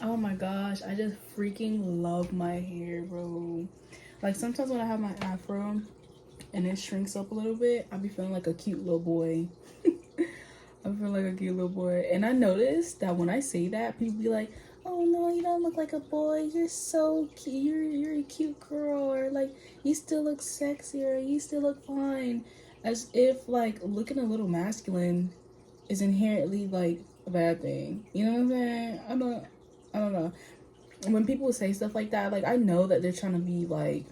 Oh my gosh, I just freaking love my hair, bro. Like sometimes when I have my afro and it shrinks up a little bit, I be feeling like a cute little boy. I feel like a cute little boy. And I noticed that when I say that, people be like, "Oh no, you don't look like a boy. You're so cute. You're a cute girl," or like, "You still look sexy," or "You still look fine," as if like looking a little masculine is inherently like a bad thing. You know what I'm saying? I don't know. When people say stuff like that, like I know that they're trying to be like,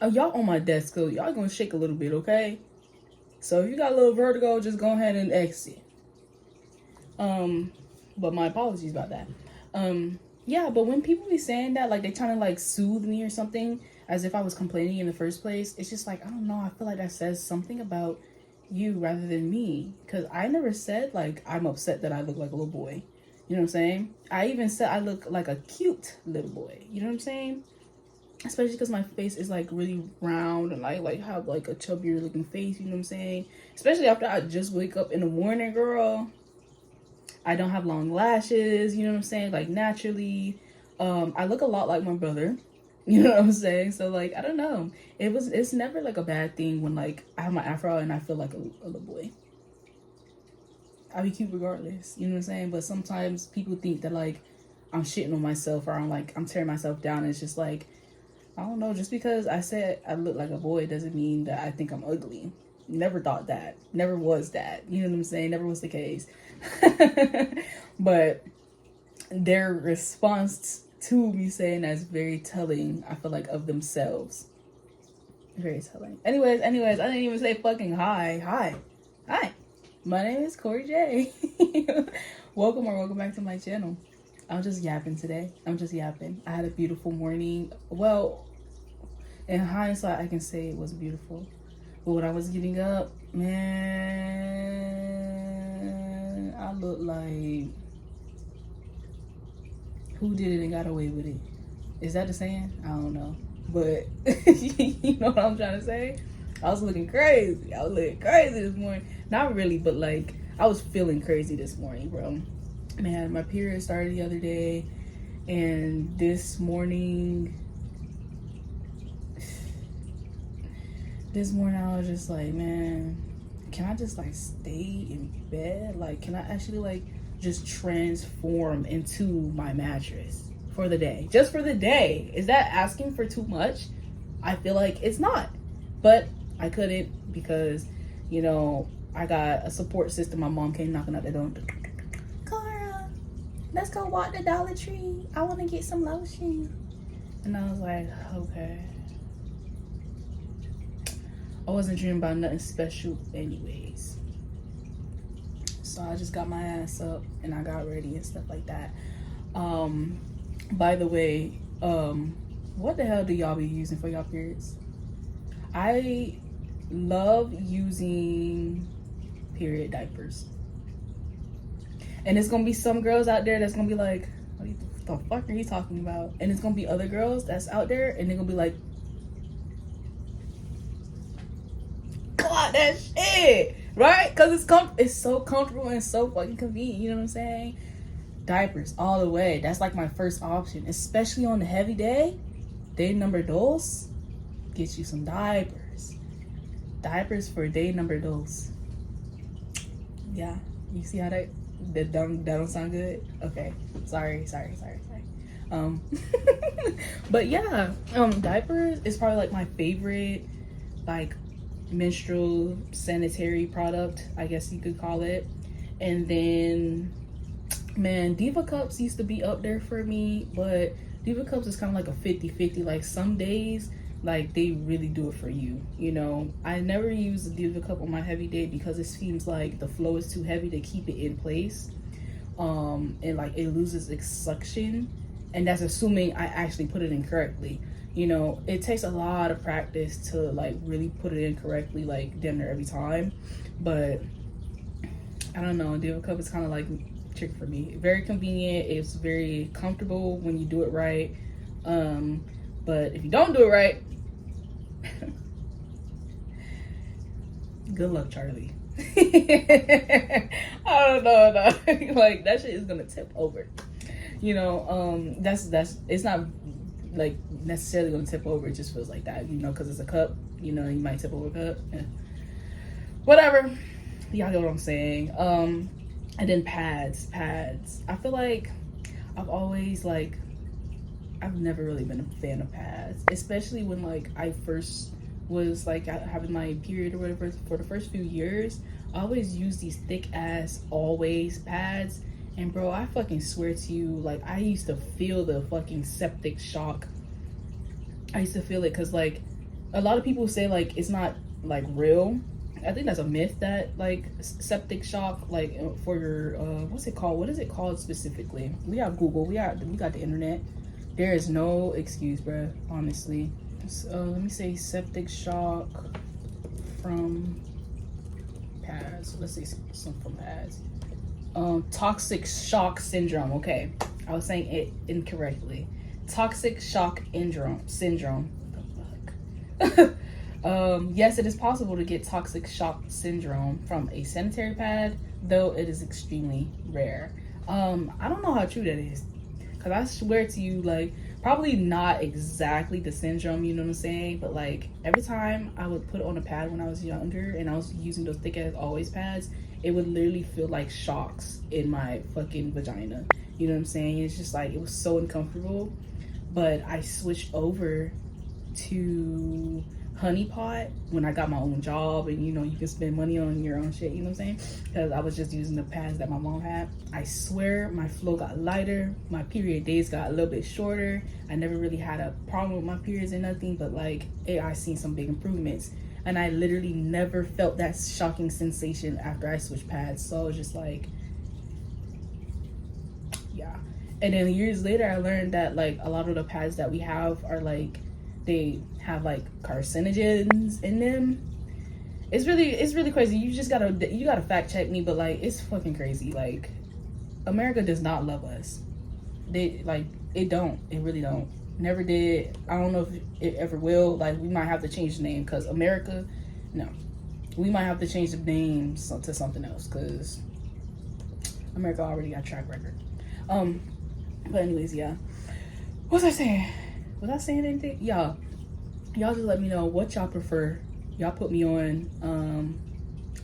"Oh, y'all on my desk, so y'all gonna shake a little bit, okay?" So if you got a little vertigo, just go ahead and exit. But my apologies about that. Yeah, but when people be saying that, like they trying to like soothe me or something, as if I was complaining in the first place, it's just like I don't know. I feel like that says something about you rather than me, because I never said like I'm upset that I look like a little boy. You know what I'm saying? I even said I look like a cute little boy. You know what I'm saying? Especially because my face is like really round and I like have like a chubbier looking face. You know what I'm saying? Especially after I just wake up in the morning, girl. I don't have long lashes, you know what I'm saying? Like naturally. I look a lot like my brother. You know what I'm saying? So like I don't know. It's never like a bad thing when like I have my afro and I feel like a little boy. I'll be cute regardless. You know what I'm saying? But sometimes people think that like I'm shitting on myself or I'm tearing myself down. And it's just like I don't know, just because I said I look like a boy doesn't mean that I think I'm ugly. Never thought that. Never was that. You know what I'm saying? Never was the case. But their response to me saying that's very telling, I feel like, of themselves. Very telling. Anyways, I didn't even say fucking hi. Hi. My name is Corey J. Welcome back to my channel. I'm just yapping today. I'm just yapping. I had a beautiful morning. Well, in hindsight, I can say it was beautiful. But when I was getting up, man, I looked like who did it and got away with it. Is that the saying? I don't know. But you know what I'm trying to say? I was looking crazy. I was looking crazy this morning. Not really, but like I was feeling crazy this morning, bro. Man, my period started the other day, and this morning I was just like, man, can I just like stay in bed? Like, can I actually like just transform into my mattress for the day? Just for the day. Is that asking for too much? I feel like it's not. But I couldn't because, you know, I got a support system. My mom came knocking at the door. Clara, let's go walk the Dollar Tree. I want to get some lotion. And I was like, okay. I wasn't dreaming about nothing special anyways. So I just got my ass up and I got ready and stuff like that. By the way, what the hell do y'all be using for y'all periods? I love using period diapers. And it's gonna be some girls out there that's gonna be like, what the fuck are you talking about? And it's gonna be other girls that's out there and they're gonna be like, God, that shit, right? Because it's so comfortable and so fucking convenient. You know what I'm saying? Diapers all the way. That's like my first option, especially on the heavy day. Day number dos, get you some diapers. Diapers for day number dos. Yeah, you see how that don't sound good? Okay, sorry. But yeah, diapers is probably like my favorite, like menstrual sanitary product, I guess you could call it. And then, man, Diva Cups used to be up there for me, but Diva Cups is kind of like a 50-50. Like some days, like they really do it for you. You know, I never use the Diva Cup on my heavy day because it seems like the flow is too heavy to keep it in place. And like it loses its suction, and that's assuming I actually put it in correctly. You know, it takes a lot of practice to like really put it in correctly, like damn near every time. But I don't know, Diva Cup is kind of like trick for me. Very convenient. It's very comfortable when you do it right. But if you don't do it right, good luck, Charlie. I don't know. Like that shit is gonna tip over. You know, that's it's not like necessarily gonna tip over. It just feels like that, you know, because it's a cup. You know, you might tip over a cup. Yeah. Whatever. Y'all know what I'm saying. And then pads. I feel like I've always like, I've never really been a fan of pads, especially when like I first was like having my period or whatever. For the first few years, I always used these thick ass always pads, and bro, I fucking swear to you, like I used to feel the fucking septic shock. I used to feel it because like a lot of people say like it's not like real. I think that's a myth, that like septic shock, like for your what's it called? What is it called specifically? We have Google, we got the internet. There is no excuse, bruh, honestly. So, let me say septic shock from pads. Let's say some from pads. Toxic shock syndrome. Okay, I was saying it incorrectly. Toxic shock syndrome. What the fuck? Yes, it is possible to get toxic shock syndrome from a sanitary pad, though it is extremely rare. I don't know how true that is, because I swear to you, like, probably not exactly the syndrome, you know what I'm saying? But like every time I would put on a pad when I was younger and I was using those thick ass always pads, it would literally feel like shocks in my fucking vagina. You know what I'm saying? It's just like, it was so uncomfortable. But I switched over to honey pot when I got my own job, and you know, you can spend money on your own shit, you know what I'm saying? Because I was just using the pads that my mom had. I swear my flow got lighter, my period days got a little bit shorter. I never really had a problem with my periods or nothing, but like I seen some big improvements, and I literally never felt that shocking sensation after I switched pads. So I was just like, yeah. And then years later I learned that like a lot of the pads that we have are like, they have like carcinogens in them. It's really crazy. You gotta fact check me, but like it's fucking crazy. Like America does not love us. They like, it really don't. Never did. I don't know if it ever will. Like we might have to change the name, because America, no, we might have to change the name to something else, because America already got a track record. But anyways, yeah. What was I saying? Was I saying anything? Y'all just let me know what y'all prefer. Y'all put me on.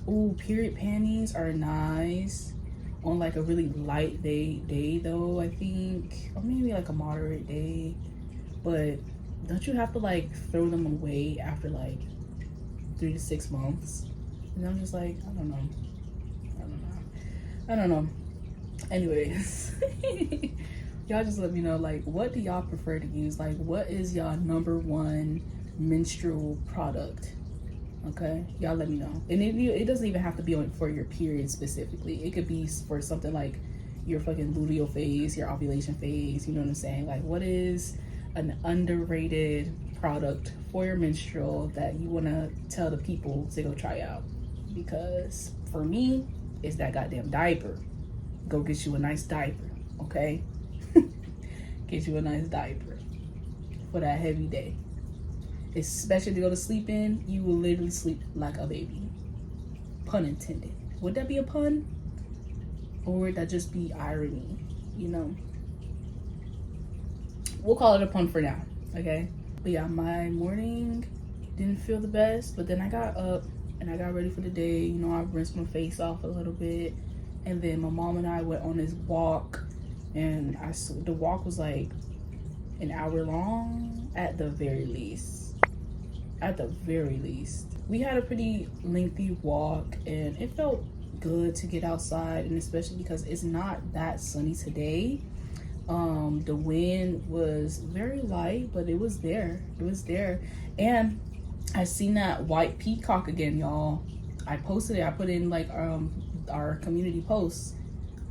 Ooh, period panties are nice on like a really light day though, I think, or maybe like a moderate day. But don't you have to like throw them away after like 3 to 6 months? And I'm just like, I don't know. Anyways. Y'all just let me know, like, what do y'all prefer to use? Like, what is y'all #1 menstrual product? Okay, y'all let me know. And it doesn't even have to be for your period specifically. It could be for something like your fucking luteal phase, your ovulation phase, you know what I'm saying? Like, what is an underrated product for your menstrual that you want to tell the people to go try out? Because for me, it's that goddamn diaper. Go get you a nice diaper, okay? Get you a nice diaper for that heavy day. Especially to go to sleep in, you will literally sleep like a baby. Pun intended. Would that be a pun? Or would that just be irony? You know? We'll call it a pun for now, okay? But yeah, my morning didn't feel the best, but then I got up and I got ready for the day. You know, I rinsed my face off a little bit. And then my mom and I went on this walk. And the walk was like an hour long at the very least. We had a pretty lengthy walk, and it felt good to get outside, and especially because it's not that sunny today. The wind was very light, but it was there. And I seen that white peacock again, y'all. I posted it. I put in like our community posts.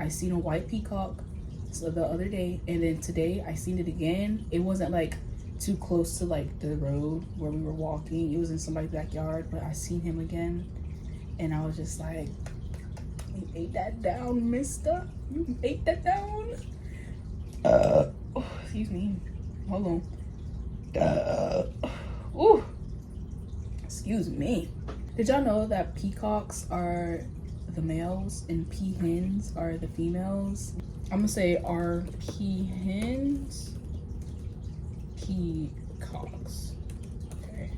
I seen a white peacock the other day, and then today I seen it again. It wasn't like too close to like the road where we were walking. It was in somebody's backyard, but I seen him again, and I was just like, you ate that down, mister. You ate that down. Oh, excuse me. Hold on. Ooh. Excuse me. Did y'all know that peacocks are the males and peahens are the females. I'm gonna say are peahens peacocks. Okay.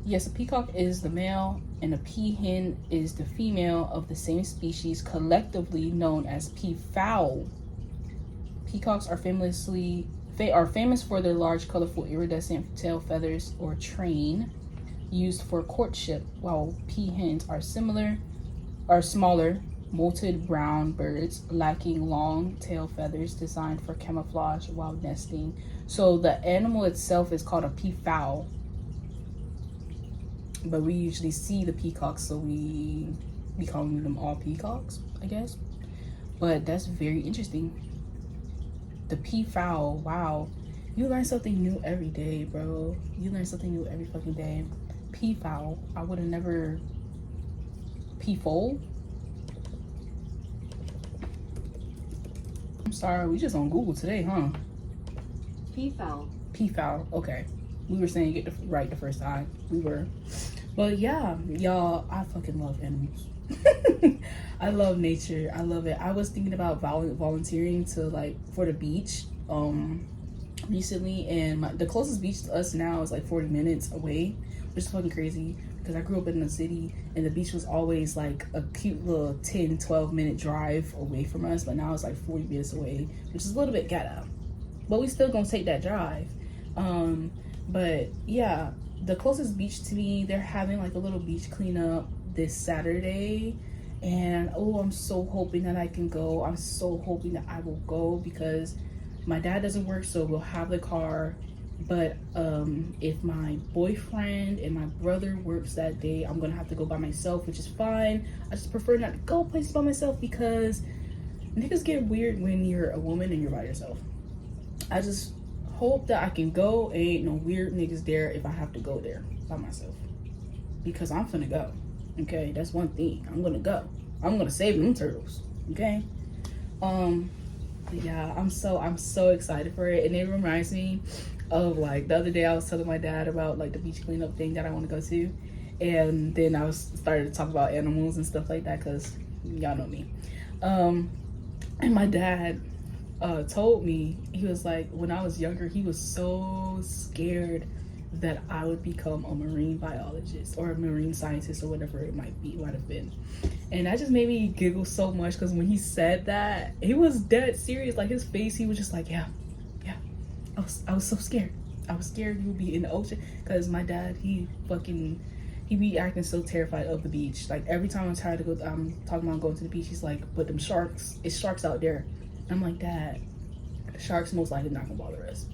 Yes, a peacock is the male and a peahen is the female of the same species, collectively known as peafowl. Peacocks are famous for their large, colorful, iridescent tail feathers or train used for courtship, while peahens are smaller, molted brown birds lacking long tail feathers designed for camouflage while nesting. So the animal itself is called a peafowl, but we usually see the peacocks, so we call them all peacocks, I guess. But that's very interesting. The peafowl, wow. You learn something new every day, bro. You learn something new every fucking day. Peafowl. I would have never. Peafowl? I'm sorry, we just on Google today, huh? Peafowl. Peafowl, okay. We were saying it right the first time. We were. But yeah, y'all, I fucking love animals. I love nature. I love it. I was thinking about volunteering to like for the beach recently, and the closest beach to us now is like 40 minutes away, which is fucking crazy because I grew up in the city and the beach was always like a cute little 10-12 minute drive away from us, but now it's like 40 minutes away, which is a little bit ghetto, but we still gonna take that drive. But yeah, the closest beach to me, they're having like a little beach cleanup this Saturday, and oh, I'm so hoping that I can go. I'm so hoping that I will go because my dad doesn't work, so we'll have the car. But if my boyfriend and my brother works that day, I'm gonna have to go by myself, which is fine. I just prefer not to go places by myself because niggas get weird when you're a woman and you're by yourself. I just hope that I can go. Ain't no weird niggas there if I have to go there by myself, because I'm finna go. Okay, that's one thing. I'm gonna go. I'm gonna save them turtles. Okay. Yeah, I'm so excited for it, and it reminds me of like the other day I was telling my dad about like the beach cleanup thing that I want to go to, and then I was started to talk about animals and stuff like that because y'all know me. And my dad told me, he was like, when I was younger, he was so scared that I would become a marine biologist or a marine scientist or whatever it might have been. And that just made me giggle so much because when he said that, he was dead serious. Like his face, he was just like, yeah. I was so scared. I was scared you would be in the ocean because my dad, he be acting so terrified of the beach. Like every time I'm tired to go, I'm talking about going to the beach, he's like, but them sharks, it's sharks out there. And I'm like, Dad, the sharks most likely not gonna bother us.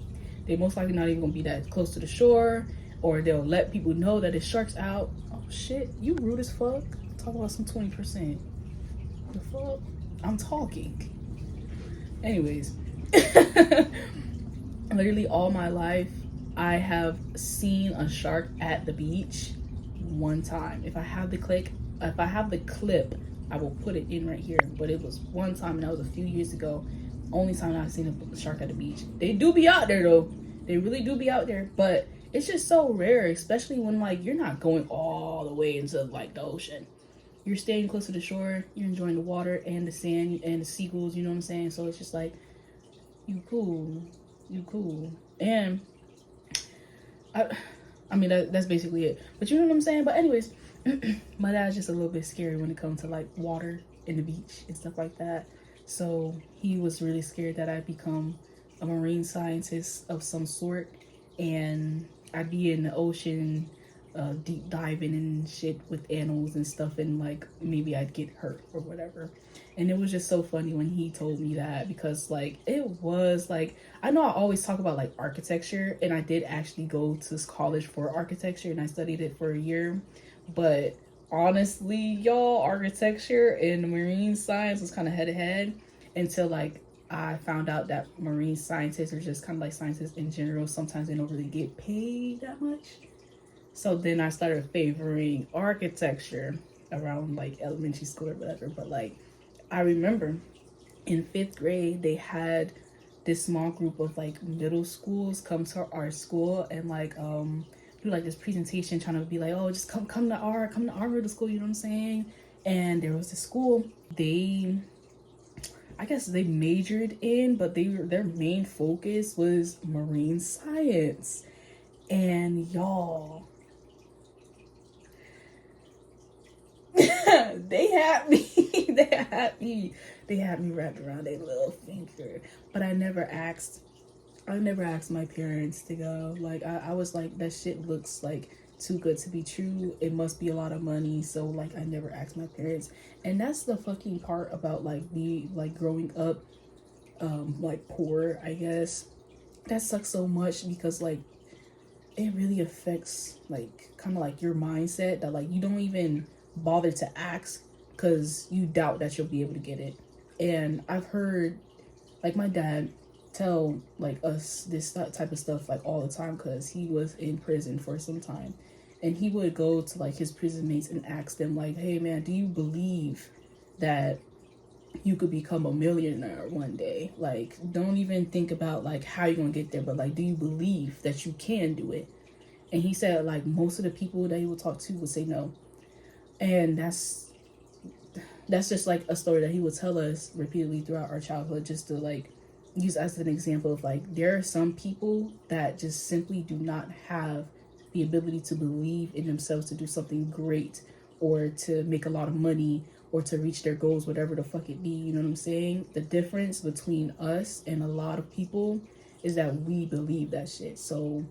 They most likely not even gonna be that close to the shore, or they'll let people know that it's sharks out. Oh shit, you rude as fuck. Talk about some 20%. The fuck? I'm talking. Anyways. Literally all my life, I have seen a shark at the beach one time. If I have the clip, I will put it in right here. But it was one time, and that was a few years ago. Only time I've seen a shark at the beach. They do be out there though. They really do be out there, but it's just so rare, especially when like you're not going all the way into like the ocean. You're staying close to the shore. You're enjoying the water and the sand and the seagulls. You know what I'm saying? So it's just like, you cool. And I mean that's basically it, but you know what I'm saying. But anyways, my dad's just a little bit scary when it comes to like water and the beach and stuff like that, so he was really scared that I'd become a marine scientist of some sort and I'd be in the ocean deep diving and shit with animals and stuff, and like maybe I'd get hurt or whatever. And it was just so funny when he told me that, because like it was like, I know I always talk about like architecture, and I did actually go to college for architecture and I studied it for a year, but honestly y'all, architecture and marine science was kind of head to head until like I found out that marine scientists are just kind of like scientists in general. Sometimes they don't really get paid that much. So then I started favoring architecture around like elementary school or whatever. But like, I remember in 5th grade, they had this small group of like middle schools come to our school and like do like this presentation trying to be like, oh, just come to our middle school, you know what I'm saying? And there was this school, I guess they majored in, but their main focus was marine science. And y'all, they had me they had me wrapped around their little finger. But I never asked my parents to go. Like I was like, that shit looks like too good to be true. It must be a lot of money. So like I never asked my parents. And that's the fucking part about like me like growing up like poor, I guess. That sucks so much because like it really affects like kind of like your mindset, that like you don't even bother to ask because you doubt that you'll be able to get it. And I've heard like my dad tell like us this type of stuff like all the time because he was in prison for some time, and he would go to like his prison mates and ask them like, hey man, do you believe that you could become a millionaire one day? Like, don't even think about like how you're gonna get there, but like, do you believe that you can do it? And he said like most of the people that he would talk to would say no. And that's just like a story that he would tell us repeatedly throughout our childhood, just to like use as an example of like, there are some people that just simply do not have the ability to believe in themselves to do something great, or to make a lot of money, or to reach their goals, whatever the fuck it be. You know what I'm saying? The difference between us and a lot of people is that we believe that shit. So,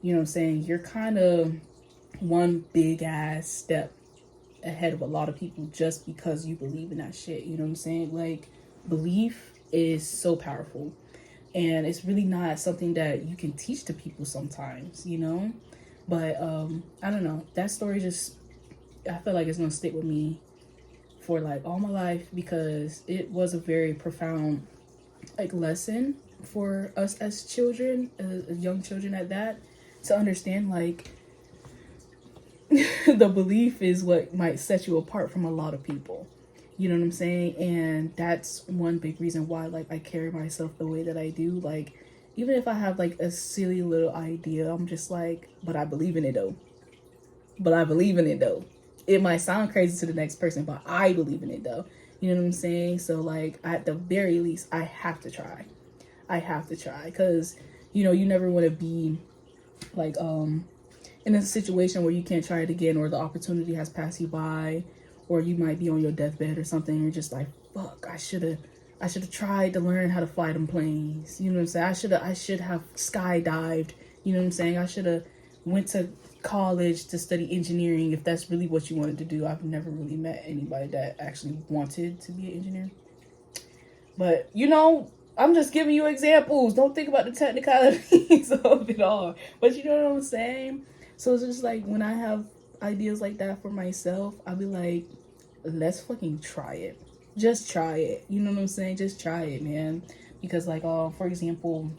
you know what I'm saying? You're kind of one big ass step ahead of a lot of people just because you believe in that shit. You know what I'm saying? Like, belief is so powerful, and it's really not something that you can teach to people sometimes, you know? But I don't know, that story just, I feel like it's gonna stick with me for like all my life, because it was a very profound like lesson for us as children, young children at that, to understand like the belief is what might set you apart from a lot of people. You know what I'm saying? And that's one big reason why like I carry myself the way that I do. Like, even if I have like a silly little idea, I'm just like, but I believe in it though. But I believe in it though. It might sound crazy to the next person, but I believe in it though. You know what I'm saying? So like, at the very least, I have to try. I have to try, because you know, you never want to be like in a situation where you can't try it again, or the opportunity has passed you by, or you might be on your deathbed or something. You're just like, fuck, I should have tried to learn how to fly them planes. You know what I'm saying? I should have skydived. You know what I'm saying? I should have went to college to study engineering, if that's really what you wanted to do. I've never really met anybody that actually wanted to be an engineer. But, you know, I'm just giving you examples. Don't think about the technicalities of it all. But you know what I'm saying? So it's just like, when I have ideas like that for myself, I'll be like, let's fucking try it. Just try it. You know what I'm saying? Just try it, man. Because like, for example,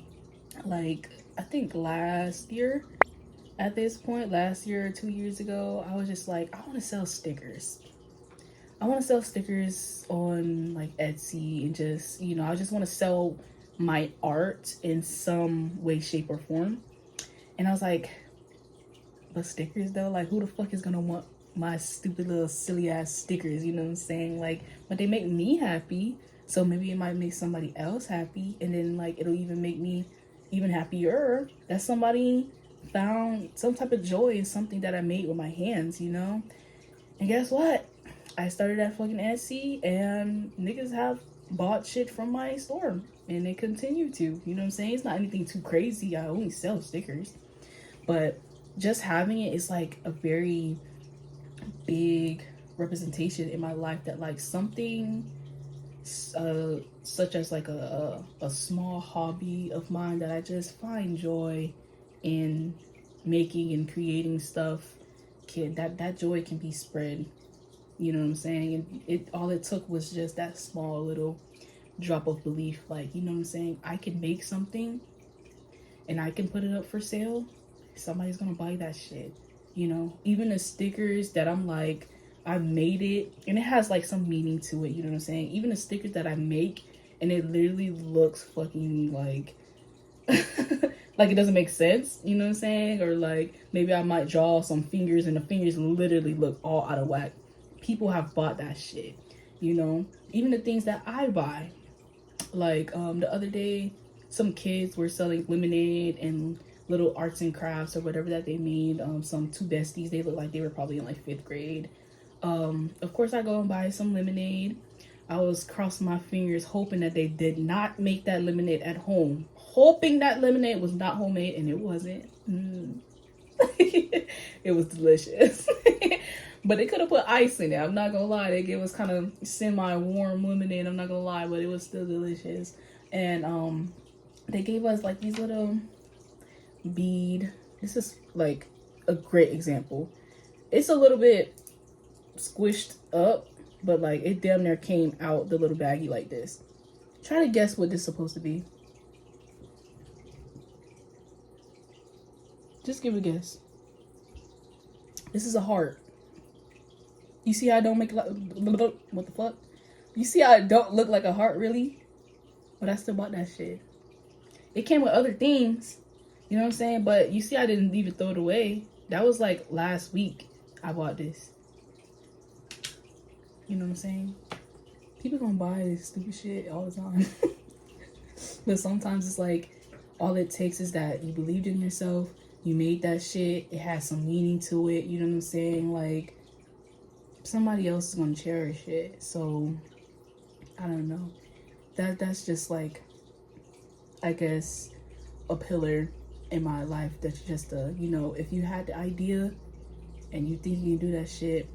like I think last year, at this point, last year or 2 years ago, I was just like, I want to sell stickers. I want to sell stickers on like Etsy, and just, you know, I just want to sell my art in some way, shape, or form. And I was like, but stickers though, like who the fuck is gonna want my stupid little silly ass stickers? You know what I'm saying? Like, but they make me happy, so maybe it might make somebody else happy, and then like it'll even make me even happier that somebody found some type of joy in something that I made with my hands, you know? And guess what? I started at fucking Etsy, and niggas have bought shit from my store, and they continue to. You know what I'm saying? It's not anything too crazy. I only sell stickers, but just having it is like a very big representation in my life, that like something such as like a small hobby of mine that I just find joy in making and creating stuff, that joy can be spread. You know what I'm saying? And it all it took was just that small little drop of belief. Like, you know what I'm saying? I can make something and I can put it up for sale. Somebody's gonna buy that shit. You know, even the stickers that I'm like, I made it and it has like some meaning to it. You know what I'm saying? Even the stickers that I make, and it literally looks fucking like Like it doesn't make sense, you know what I'm saying? Or like maybe I might draw some fingers and the fingers literally look all out of whack. People have bought that shit, you know? Even the things that I buy. Like the other day, some kids were selling lemonade and little arts and crafts or whatever that they made. Some two besties, they look like they were probably in like 5th grade. Of course I go and buy some lemonade. I was crossing my fingers hoping that they did not make that lemonade at home. Hoping that lemonade was not homemade, and it wasn't. It was delicious. But they could have put ice in it. I'm not gonna lie. They gave us kind of semi-warm lemonade. I'm not gonna lie, but it was still delicious. And they gave us like these little bead. This is like a great example. It's a little bit squished up, but like it damn near came out the little baggie like this. Try to guess what this is supposed to be. Just give a guess. This is a heart. You see how I don't make like what the fuck? You see how I don't look like a heart really? But I still bought that shit. It came with other things. You know what I'm saying? But you see I didn't even throw it away. That was like last week I bought this. You know what I'm saying? People gonna buy this stupid shit all the time. But sometimes it's like all it takes is that you believed in yourself. You made that shit. It has some meaning to it. You know what I'm saying? Like somebody else is gonna cherish it. So I don't know. That's just like, I guess, a pillar in my life. That's just you know, if you had the idea and you think you can do that shit,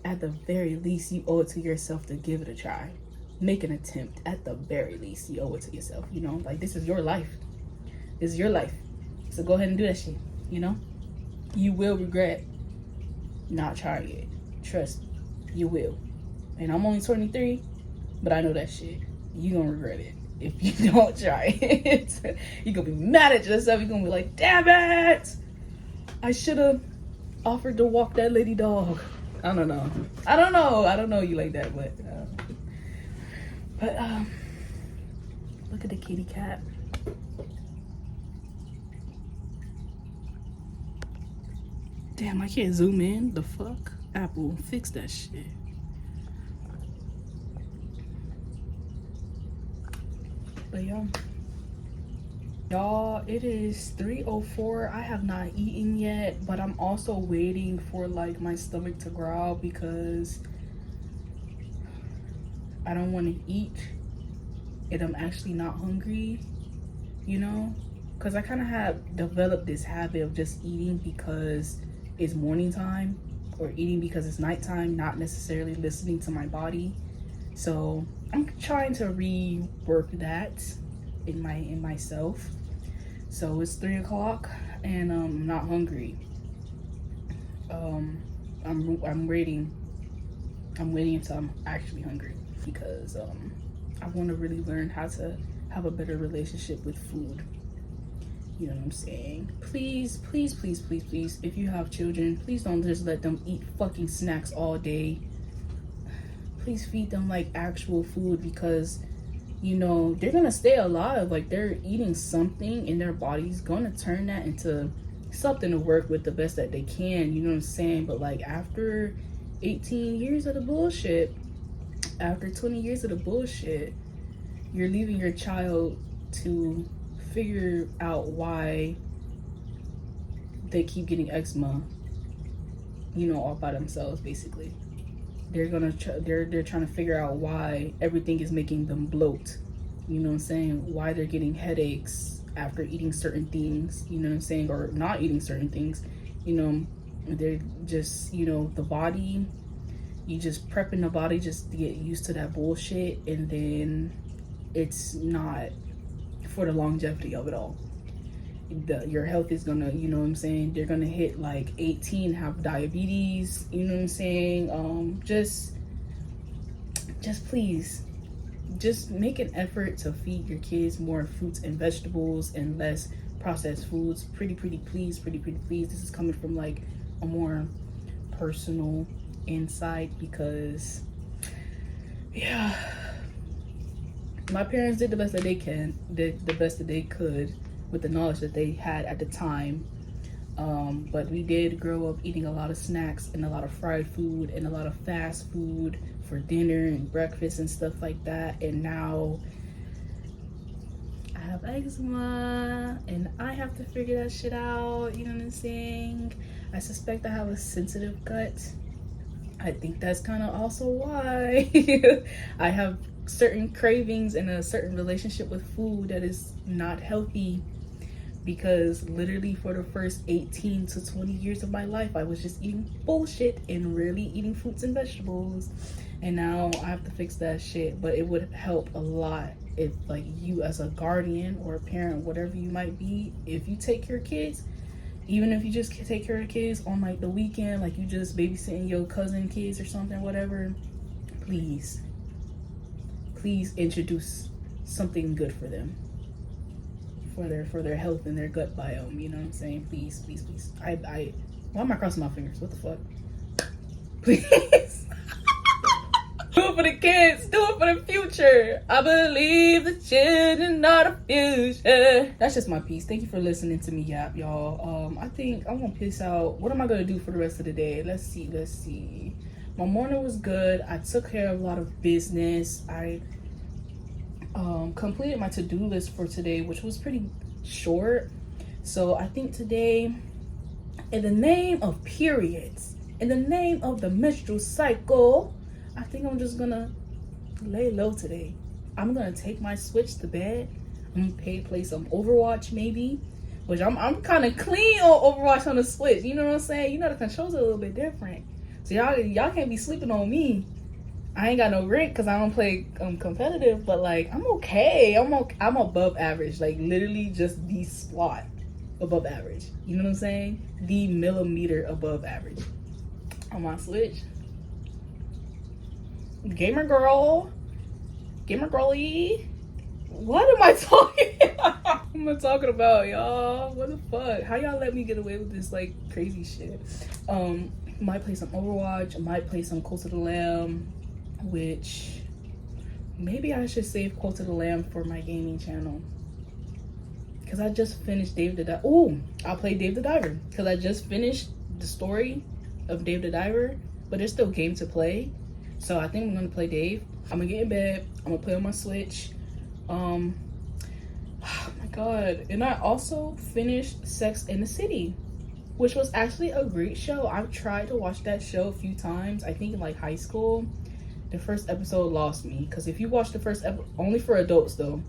at the very least you owe it to yourself to give it a try. Make an attempt. At the very least you owe it to yourself, you know? Like this is your life. This is your life. So go ahead and do that shit, you know? You will regret not trying it. Trust me, you will. And I'm only 23, but I know that shit. You gonna regret it if you don't try it. You gonna be mad at yourself. You gonna be like, damn it, I should have offered to walk that lady dog. I don't know you like that, but look at the kitty cat. Damn, I can't zoom in. The fuck? Apple, fix that shit. But y'all, it is 3:04. I have not eaten yet, but I'm also waiting for like my stomach to growl because I don't want to eat and I'm actually not hungry, you know? Because I kind of have developed this habit of just eating because it's morning time or eating because it's nighttime, not necessarily listening to my body. So I'm trying to rework that in myself. So it's 3 o'clock and I'm not hungry. I'm waiting until I'm actually hungry because I want to really learn how to have a better relationship with food. You know what I'm saying? Please, please, please, please, please, if you have children, please don't just let them eat fucking snacks all day. Please feed them like actual food because, you know, they're gonna stay alive. Like they're eating something and their body's gonna turn that into something to work with the best that they can. You know what I'm saying? But like after 18 years of the bullshit, after 20 years of the bullshit, you're leaving your child to figure out why they keep getting eczema, you know, all by themselves basically. They're trying to figure out why everything is making them bloat. You know what I'm saying? Why they're getting headaches after eating certain things, you know what I'm saying, or not eating certain things. You know, they're just, you know, the body, you just prepping the body just to get used to that bullshit, and then it's not for the longevity of it all. Your health is gonna, you know what I'm saying, they're gonna hit like 18, have diabetes, you know what I'm saying. Just please, just make an effort to feed your kids more fruits and vegetables and less processed foods. Pretty please. This is coming from like a more personal insight because yeah, my parents did the best that they can, did the best that they could. with the knowledge that they had at the time. But we did grow up eating a lot of snacks and a lot of fried food and a lot of fast food for dinner and breakfast and stuff like that. And now I have eczema and I have to figure that shit out. You know what I'm saying? I suspect I have a sensitive gut. I think that's kind of also why I have certain cravings and a certain relationship with food that is not healthy, because literally for the first 18 to 20 years of my life I was just eating bullshit and rarely eating fruits and vegetables, and now I have to fix that shit. But it would help a lot if, like, you as a guardian or a parent, whatever you might be, if you take your kids, even if you just take care of kids on like the weekend, like you just babysitting your cousin kids or something, whatever, please introduce something good for them, for their health and their gut biome. You know what I'm saying? Please. I why am I crossing my fingers? What the fuck? Please. Do it for the kids. Do it for the future. I believe the children are the future. That's just my piece. Thank you for listening to me yap, y'all. I think I'm gonna piss out. What am I gonna do for the rest of the day? Let's see. My morning was good. I took care of a lot of business. I completed my to-do list for today, which was pretty short. So I think today, in the name of periods, in the name of the menstrual cycle, I think I'm just gonna lay low today. I'm gonna take my Switch to bed. I'm gonna play some Overwatch maybe, which I'm kind of clean on Overwatch on the Switch. You know what I'm saying? You know the controls are a little bit different, so y'all can't be sleeping on me. I ain't got no rank because I don't play competitive, but like I'm okay. I'm above average, like literally just the spot above average. You know what I'm saying? The millimeter above average on my Switch. Gamer girly. What am I talking? What am I talking about, y'all? What the fuck? How y'all let me get away with this like crazy shit? Might play some Overwatch. Might play some Cult of the Lamb, which maybe I should save Cult of the Lamb for my gaming channel, because I just finished Dave the Diver. Ooh, I'll play Dave the Diver because I just finished the story of Dave the Diver, but there's still game to play. So I think I'm gonna play Dave. I'm gonna get in bed. I'm gonna play on my Switch. Oh my god. And I also finished Sex in the City, which was actually a great show. I've tried to watch that show a few times. I think in like high school. The first episode lost me, because if you watch the first episode, only for adults though.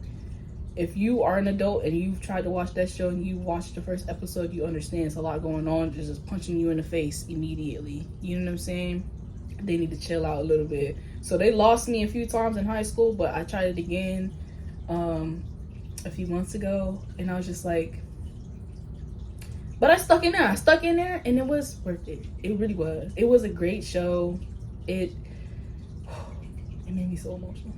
If you are an adult and you've tried to watch that show and you watched the first episode, you understand it's a lot going on. It's just punching you in the face immediately. You know what I'm saying? They need to chill out a little bit. So they lost me a few times in high school, but I tried it again a few months ago, and I was just like, but I stuck in there and it was worth it. It really was. It was a great show. It made me so emotional.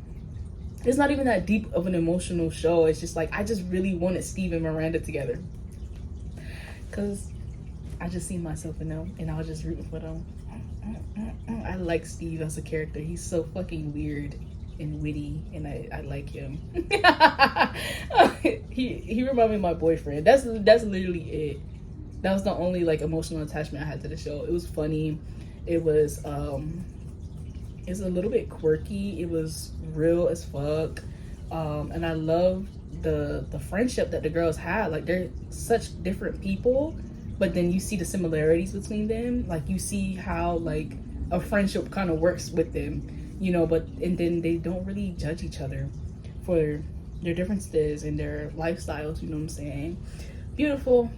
It's not even that deep of an emotional show. It's just like I just really wanted Steve and Miranda together, because I just seen myself in them and I was just rooting for them. I like Steve as a character. He's so fucking weird and witty, and I like him. he reminded me of my boyfriend. That's literally it. That was the only like emotional attachment I had to the show. It was funny. It was it's a little bit quirky. It was real as fuck. And I love the friendship that the girls had. Like, they're such different people, but then you see the similarities between them. Like, you see how like a friendship kind of works with them, you know, and then they don't really judge each other for their differences and their lifestyles, you know what I'm saying? Beautiful.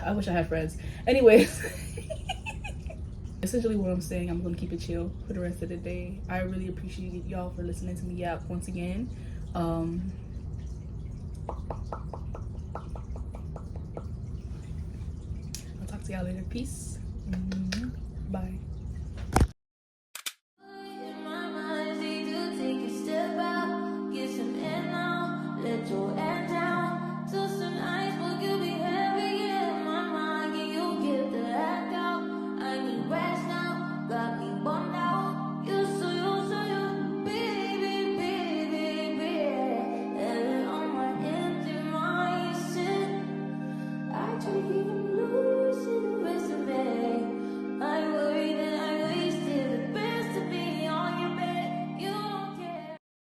I wish I had friends. Anyways, essentially what I'm saying, I'm gonna keep it chill for the rest of the day. I really appreciate y'all for listening to me yap once again. I'll talk to y'all later. Peace. Bye.